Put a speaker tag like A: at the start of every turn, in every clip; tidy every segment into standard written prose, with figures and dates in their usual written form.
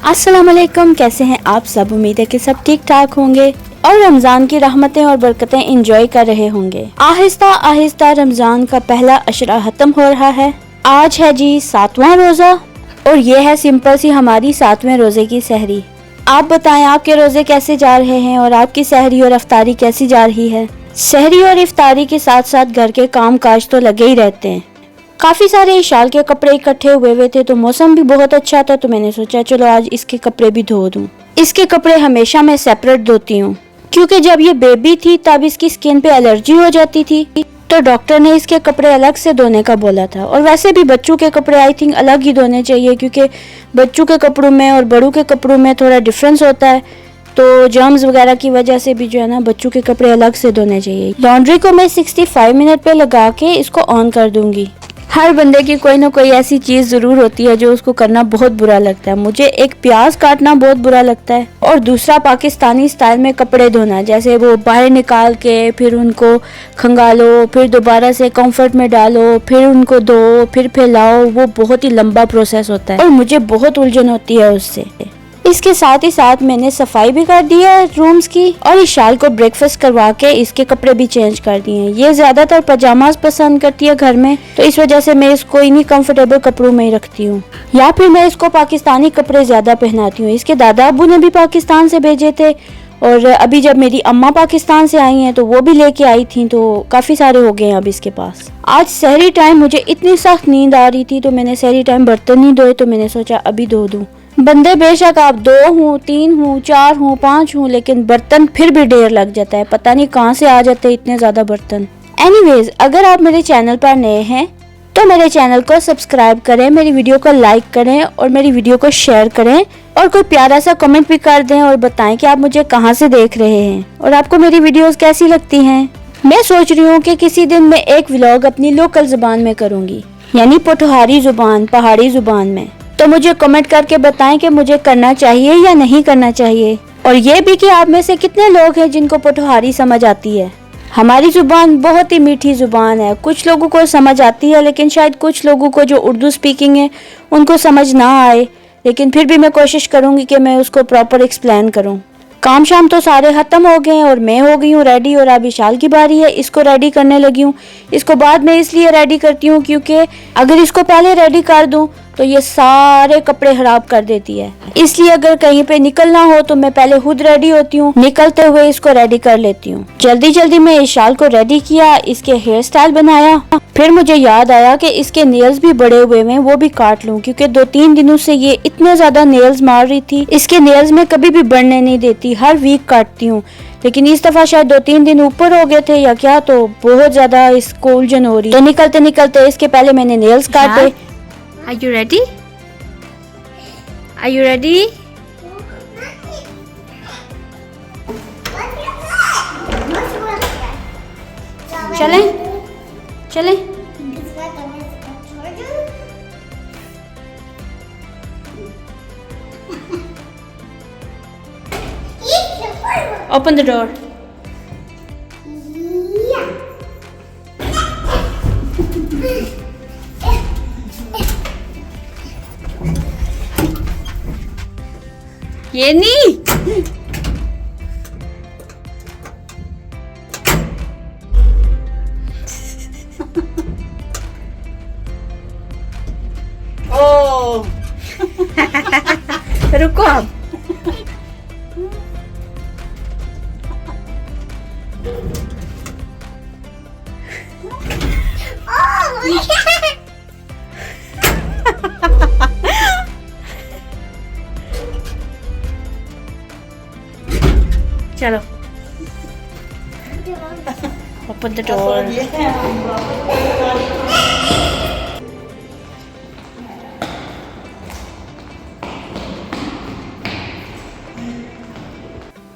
A: अस्सलाम वालेकुम, कैसे हैं आप सब। उम्मीद है कि सब ठीक ठाक होंगे और रमज़ान की रहमतें और बरकतें एंजॉय कर रहे होंगे। आहिस्ता आहिस्ता रमज़ान का पहला अशरा ख़त्म हो रहा है। आज है जी 7वां रोज़ा और ये है सिंपल सी हमारी 7वें रोज़े की सहरी। आप बताएं आपके रोज़े कैसे जा रहे हैं और आपकी सहरी और इफ्तारी कैसी जा रही है। सहरी और इफ्तारी के साथ साथ घर के काम काज तो लगे ही रहते हैं। काफ़ी सारे इशाल के कपड़े इकट्ठे हुए थे तो मौसम भी बहुत अच्छा था, तो मैंने सोचा चलो आज इसके कपड़े भी धो दूं। इसके कपड़े हमेशा मैं सेपरेट धोती हूँ क्योंकि जब ये बेबी थी तब इसकी स्किन पे एलर्जी हो जाती थी, तो डॉक्टर ने इसके कपड़े अलग से धोने का बोला था। और वैसे भी बच्चों के कपड़े आई थिंक अलग ही धोने चाहिए क्योंकि बच्चों के कपड़ों में और बड़ों के कपड़ों में थोड़ा डिफरेंस होता है, तो जर्म्स वगैरह की वजह से भी जो है ना बच्चों के कपड़े अलग से धोने चाहिए। लॉन्ड्री को मैं 65 मिनट पे लगा के इसको ऑन कर दूंगी। हर बंदे की कोई ना कोई ऐसी चीज़ ज़रूर होती है जो उसको करना बहुत बुरा लगता है। मुझे एक प्याज काटना बहुत बुरा लगता है और दूसरा पाकिस्तानी स्टाइल में कपड़े धोना, जैसे वो बाहर निकाल के फिर उनको खंगालो, फिर दोबारा से कंफर्ट में डालो, फिर उनको धो, फिर फैलाओ। वो बहुत ही लंबा प्रोसेस होता है और मुझे बहुत उलझन होती है उससे। इसके साथ ही साथ मैंने सफाई भी कर दी है रूम्स की और इशाल को ब्रेकफास्ट करवा के इसके कपड़े भी चेंज कर दिए हैं। ये ज्यादातर पजामाज पसंद करती है घर में, तो इस वजह से मैं इसको इन्हीं कंफर्टेबल कपड़ों में ही रखती हूँ, या फिर मैं इसको पाकिस्तानी कपड़े ज्यादा पहनाती हूँ। इसके दादा अब्बू ने भी पाकिस्तान से भेजे थे और अभी जब मेरी अम्मा पाकिस्तान से आई हैं तो वो भी लेके आई थी, तो काफी सारे हो गए हैं अब इसके पास। आज सहरी टाइम मुझे इतनी सख्त नींद आ रही थी तो मैंने सहरी टाइम बर्तन नहीं धोए, तो मैंने सोचा अभी धो दूं। बंदे बेशक आप 2 हूँ, 3 हूँ, 4 हूँ, 5 हूँ, लेकिन बर्तन फिर भी ढेर लग जाता है। पता नहीं कहाँ से आ जाते हैं इतने ज्यादा बर्तन। एनीवेज, अगर आप मेरे चैनल पर नए हैं तो मेरे चैनल को सब्सक्राइब करें, मेरी वीडियो को लाइक करें और मेरी वीडियो को शेयर करें और कोई प्यारा सा कमेंट भी कर दें और बताएं कि आप मुझे कहाँ से देख रहे हैं और आपको मेरी वीडियोस कैसी लगती हैं। मैं सोच रही हूँ कि किसी दिन मैं एक व्लॉग अपनी लोकल जुबान में करूँगी, यानी पोठोहारी जुबान, पहाड़ी जुबान में। तो मुझे कमेंट करके बताएं कि मुझे करना चाहिए या नहीं करना चाहिए, और ये भी कि आप में से कितने लोग हैं जिनको पोठोहारी समझ आती है। हमारी जुबान बहुत ही मीठी जुबान है, कुछ लोगों को समझ आती है, लेकिन शायद कुछ लोगों को जो उर्दू स्पीकिंग है उनको समझ ना आए, लेकिन फिर भी मैं कोशिश करूँगी कि मैं उसको प्रॉपर एक्सप्लेन करूँ। काम शाम तो सारे ख़त्म हो गए हैं और मैं हो गई हूँ रेडी, और अब इशाल की बारी है, इसको रेडी करने लगी हूँ। इसको बाद में इसलिए रेडी करती हूँ क्योंकि अगर इसको पहले रेडी कर दूँ तो ये सारे कपड़े खराब कर देती है, इसलिए अगर कहीं पे निकलना हो तो मैं पहले खुद रेडी होती हूँ, निकलते हुए इसको रेडी कर लेती हूँ। जल्दी जल्दी में इशाल को रेडी किया, इसके हेयर स्टाइल बनाया, फिर मुझे याद आया कि इसके नेल्स भी बड़े हुए हैं, वो भी काट लूं क्योंकि 2-3 दिनों से ये इतने ज्यादा नेल्स मार रही थी। इसके नेल्स में कभी भी बढ़ने नहीं देती, हर वीक काटती हूँ, लेकिन इस दफा शायद 2-3 दिन ऊपर हो गए थे या क्या, तो बहुत ज्यादा इसको उलझन हो रही। तो निकलते निकलते इसके पहले मैंने नेल्स काटे।
B: Are you ready? Are you ready? चलें? चलें? Open the door. ये नहीं। ओ रुको आप। चलो ओपन द डोर।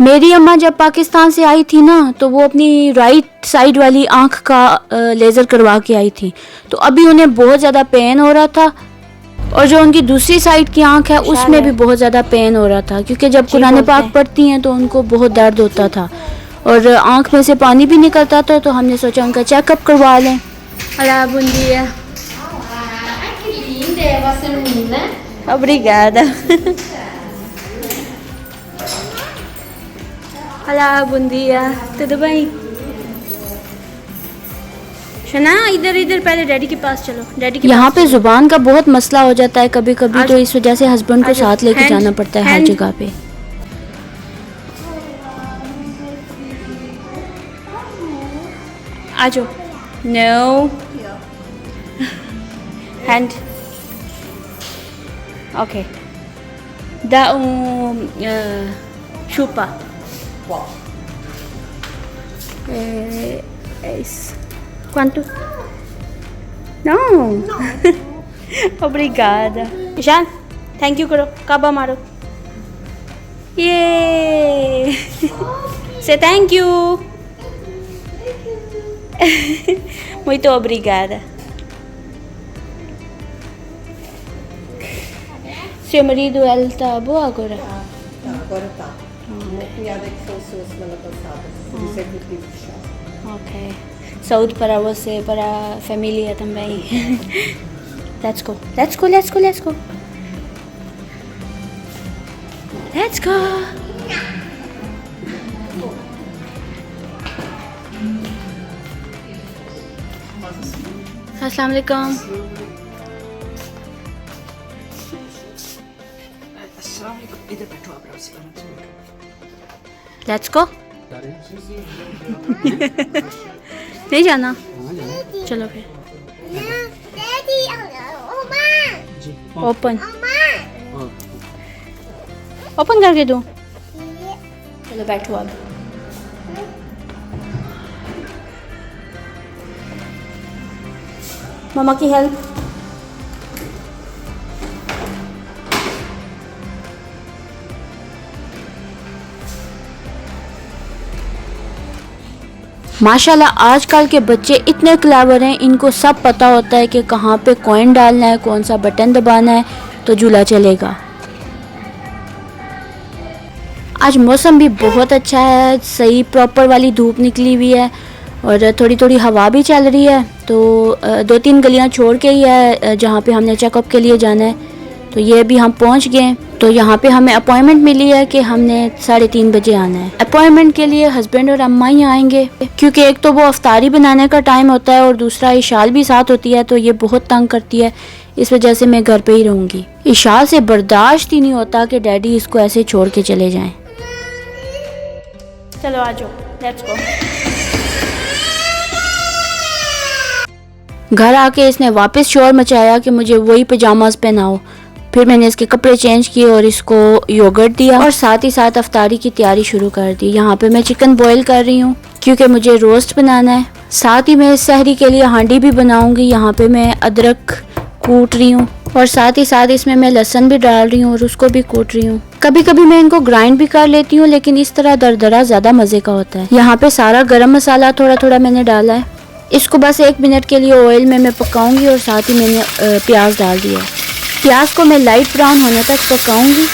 A: मेरी अम्मा जब पाकिस्तान से आई थी ना तो वो अपनी राइट साइड वाली आंख का लेज़र करवा के आई थी, तो अभी उन्हें बहुत ज़्यादा पेन हो रहा था और जो उनकी दूसरी साइड की आंख है उसमें भी बहुत ज़्यादा पेन हो रहा था क्योंकि जब कुरान पाक पढ़ती हैं तो उनको बहुत दर्द होता था और आंख में से पानी भी निकलता था, तो हमने सोचा उनका चेकअप करवा लें।
B: Olha, que linda, você não linda?
A: Obrigada.
B: Hala bundiya. तो भाई शना इधर इधर पहले डैडी के पास चलो, डैडी के
A: यहाँ
B: पास
A: पे जुबान का बहुत मसला हो जाता है कभी कभी,
B: आज-
A: तो इस वजह से हस्बैंड को
B: आज-
A: साथ लेके
B: हैंड-
A: जाना पड़ता है हर
B: हैंड-
A: जगह पे।
B: आ जाओ। नो हैंड ओके दा chupa quanto no obrigada Jean thank you करो काबा मारो ये say thank you muito obrigada seu marido ele tá boa agora
C: Agora tá. Uma piada que foi semana passada. Por isso é que eu tive que chá.
B: ok saúde para você para a família também let's go let's go let's go let's go let's go अस्सलाम वालेकुम
C: इधर बैठो आप
B: let's go नहीं जाना चलो फिर open open करके दो चलो बैठो अब मम्मा की हेल्प
A: माशाल्लाह आजकल के बच्चे इतने क्लेवर हैं, इनको सब पता होता है कि कहाँ पे कॉइन डालना है, कौन सा बटन दबाना है तो झूला चलेगा। आज मौसम भी बहुत अच्छा है, सही प्रॉपर वाली धूप निकली हुई है और थोड़ी थोड़ी हवा भी चल रही है। तो 2-3 गलियां छोड़ के ही है जहाँ पे हमने चेकअप के लिए जाना है, तो ये भी हम पहुँच गए। तो यहाँ पे हमें अपॉइंटमेंट मिली है कि हमने 3:30 बजे आना है। अपॉइंटमेंट के लिए हस्बैंड और अम्मा ही आएंगे, क्योंकि एक तो वो अफ्तारी बनाने का टाइम होता है और दूसरा इशाल भी साथ होती है, तो ये बहुत तंग करती है। इस वजह से मैं घर पे ही रहूँगी। इशाल से बर्दाश्त ही नहीं होता कि डैडी इसको ऐसे छोड़ के चले जाएं।
B: चलो आ जाओ लेट्स गो
A: घर आके इसने वापस शोर मचाया कि मुझे वही पजामाज पहनाओ। फिर मैंने इसके कपड़े चेंज किए और इसको योगर्ट दिया और साथ ही साथ अफ्तारी की तैयारी शुरू कर दी। यहाँ पे मैं चिकन बॉईल कर रही हूँ क्योंकि मुझे रोस्ट बनाना है। साथ ही मैं सहरी के लिए हांडी भी बनाऊंगी। यहाँ पे मैं अदरक कूट रही हूँ और साथ ही साथ इसमें मैं लहसुन भी डाल रही हूँ और उसको भी कूट रही हूँ। कभी कभी मैं इनको ग्राइंड भी कर लेती हूँ, लेकिन इस तरह दरदरा ज़्यादा मज़े का होता है। यहाँ पे सारा गरम मसाला थोड़ा थोड़ा मैंने डाला है। इसको बस 1 मिनट के लिए ऑयल में मैं पकाऊंगी और साथ ही मैंने प्याज डाल दिया है। प्याज को मैं लाइट ब्राउन होने तक पकाऊंगी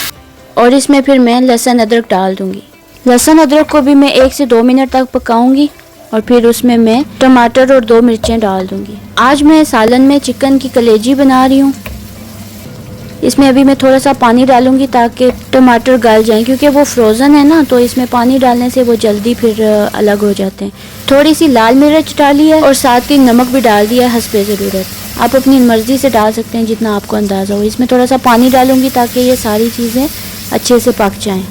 A: और इसमें फिर मैं लहसुन अदरक डाल दूंगी। लहसुन अदरक को भी मैं 1 से 2 मिनट तक पकाऊंगी और फिर उसमें मैं टमाटर और 2 मिर्चें डाल दूंगी। आज मैं सालन में चिकन की कलेजी बना रही हूँ। इसमें अभी मैं थोड़ा सा पानी डालूंगी ताकि टमाटर गल जाएं, क्योंकि वो फ्रोज़न है ना, तो इसमें पानी डालने से वो जल्दी फिर अलग हो जाते हैं। थोड़ी सी लाल मिर्च डाली है और साथ ही नमक भी डाल दिया है हस्बे ज़रूरत। आप अपनी मर्ज़ी से डाल सकते हैं जितना आपको अंदाज़ा हो। इसमें थोड़ा सा पानी डालूंगी ताकि ये सारी चीज़ें अच्छे से पक जाएँ।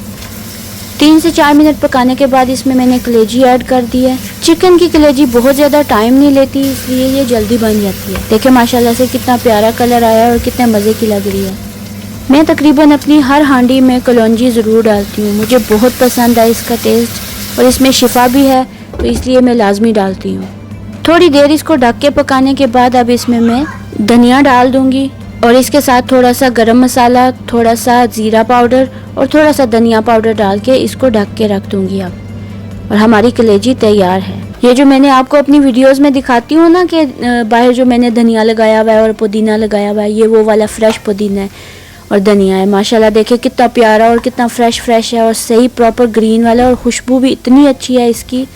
A: 3 से 4 मिनट पकाने के बाद इसमें मैंने कलेजी ऐड कर दी है। चिकन की कलेजी बहुत ज़्यादा टाइम नहीं लेती, इसलिए ये जल्दी बन जाती है। देखिए माशाल्लाह से कितना प्यारा कलर आया है और कितने मज़े की लग रही है। मैं तकरीबन अपनी हर हांडी में कलौंजी ज़रूर डालती हूँ। मुझे बहुत पसंद है इसका टेस्ट और इसमें शिफा भी है, तो इसलिए मैं लाजमी डालती हूँ। थोड़ी देर इसको ढक के पकाने के बाद अब इसमें मैं धनिया डाल दूँगी और इसके साथ थोड़ा सा गरम मसाला, थोड़ा सा ज़ीरा पाउडर और थोड़ा सा धनिया पाउडर डाल के इसको ढक के रख दूँगी अब। और हमारी कलेजी तैयार है। ये जो मैंने आपको अपनी वीडियोस में दिखाती हूँ ना कि बाहर जो मैंने धनिया लगाया हुआ है और पुदीना लगाया हुआ है, ये वो वाला फ्रेश पुदीना है और धनिया है। माशाल्लाह देखिए कितना प्यारा और कितना फ्रेश है और सही प्रॉपर ग्रीन वाला, और खुशबू भी इतनी अच्छी है इसकी।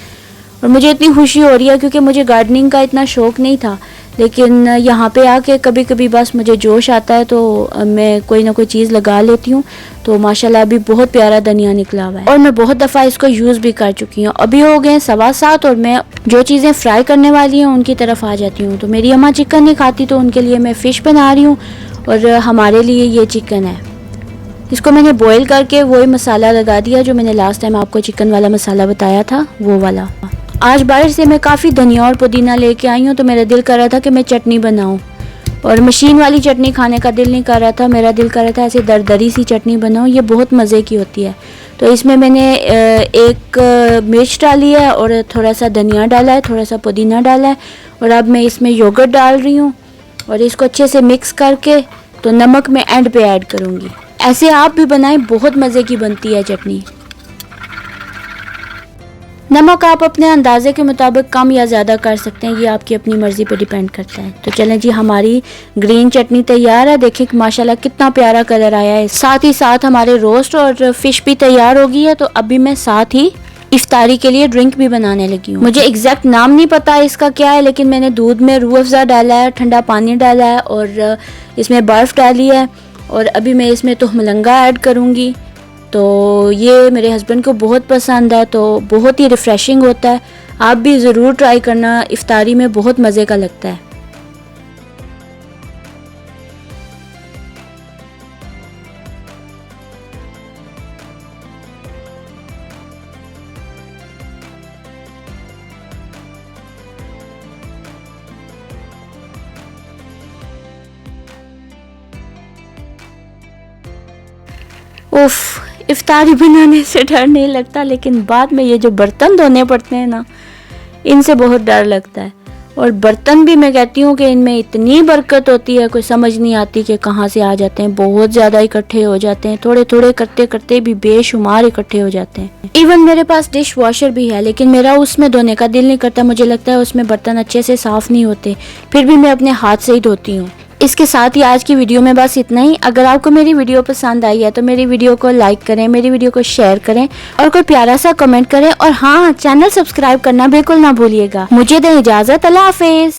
A: और मुझे इतनी खुशी हो रही है क्योंकि मुझे गार्डनिंग का इतना शौक़ नहीं था, लेकिन यहाँ पे आके कभी कभी बस मुझे जोश आता है तो मैं कोई ना कोई चीज़ लगा लेती हूँ। तो माशाल्लाह अभी बहुत प्यारा धनिया निकला हुआ है और मैं बहुत दफ़ा इसको यूज़ भी कर चुकी हूँ। अभी हो गए 7:15 और मैं जो चीज़ें फ्राई करने वाली हैं उनकी तरफ आ जाती हूँ। तो मेरी अम्मा चिकन नहीं खाती तो उनके लिए मैं फ़िश बना रही हूँ और हमारे लिए ये चिकन है। इसको मैंने बॉईल करके वही मसाला लगा दिया जो मैंने लास्ट टाइम आपको चिकन वाला मसाला बताया था, वो वाला। आज बाहर से मैं काफ़ी धनिया और पुदीना लेके आई हूँ तो मेरा दिल कर रहा था कि मैं चटनी बनाऊँ और मशीन वाली चटनी खाने का दिल नहीं कर रहा था। मेरा दिल कर रहा था ऐसे दरदरी सी चटनी बनाऊँ, ये बहुत मज़े की होती है। तो इसमें मैंने एक मिर्च डाली है और थोड़ा सा धनिया डाला है, थोड़ा सा पुदीना डाला है और अब मैं इसमें योगर्ट डाल रही हूँ और इसको अच्छे से मिक्स करके तो नमक मैं एंड पे ऐड करूँगी। ऐसे आप भी बनाएं, बहुत मज़े की बनती है चटनी। नमक आप अपने अंदाजे के मुताबिक कम या ज़्यादा कर सकते हैं, ये आपकी अपनी मर्ज़ी पे डिपेंड करता है। तो चलें जी, हमारी ग्रीन चटनी तैयार है। देखिए माशाल्लाह कितना प्यारा कलर आया है। साथ ही साथ हमारे रोस्ट और फिश भी तैयार हो गई है। तो अभी मैं साथ ही इफ्तारी के लिए ड्रिंक भी बनाने लगी हूँ। मुझे एग्जैक्ट नाम नहीं पता इसका क्या है, लेकिन मैंने दूध में रूह अफ़ज़ा डाला है, ठंडा पानी डाला है और इसमें बर्फ़ डाली है और अभी मैं इसमें तुहमलंगा ऐड करूँगी। तो ये मेरे हस्बैंड को बहुत पसंद है, तो बहुत ही रिफ़्रेशिंग होता है। आप भी ज़रूर ट्राई करना, इफ्तारी में बहुत मज़े का लगता है। उफ़, इफ्तारी बनाने से डर नहीं लगता, लेकिन बाद में ये जो बर्तन धोने पड़ते हैं ना, इनसे बहुत डर लगता है। और बर्तन भी मैं कहती हूँ कि इनमें इतनी बरकत होती है, कोई समझ नहीं आती कि कहाँ से आ जाते हैं। बहुत ज़्यादा इकट्ठे हो जाते हैं, थोड़े थोड़े करते करते भी बेशुमार इकट्ठे हो जाते हैं। इवन मेरे पास डिश वॉशर भी है, लेकिन मेरा उसमें धोने का दिल नहीं करता। मुझे लगता है उसमें बर्तन अच्छे से साफ़ नहीं होते, फिर भी मैं अपने हाथ से ही धोती हूँ। इसके साथ ही आज की वीडियो में बस इतना ही। अगर आपको मेरी वीडियो पसंद आई है तो मेरी वीडियो को लाइक करें, मेरी वीडियो को शेयर करें और कोई प्यारा सा कमेंट करें। और हाँ, चैनल सब्सक्राइब करना बिल्कुल ना भूलिएगा। मुझे दें इजाज़त, अल्लाह हाफिज़।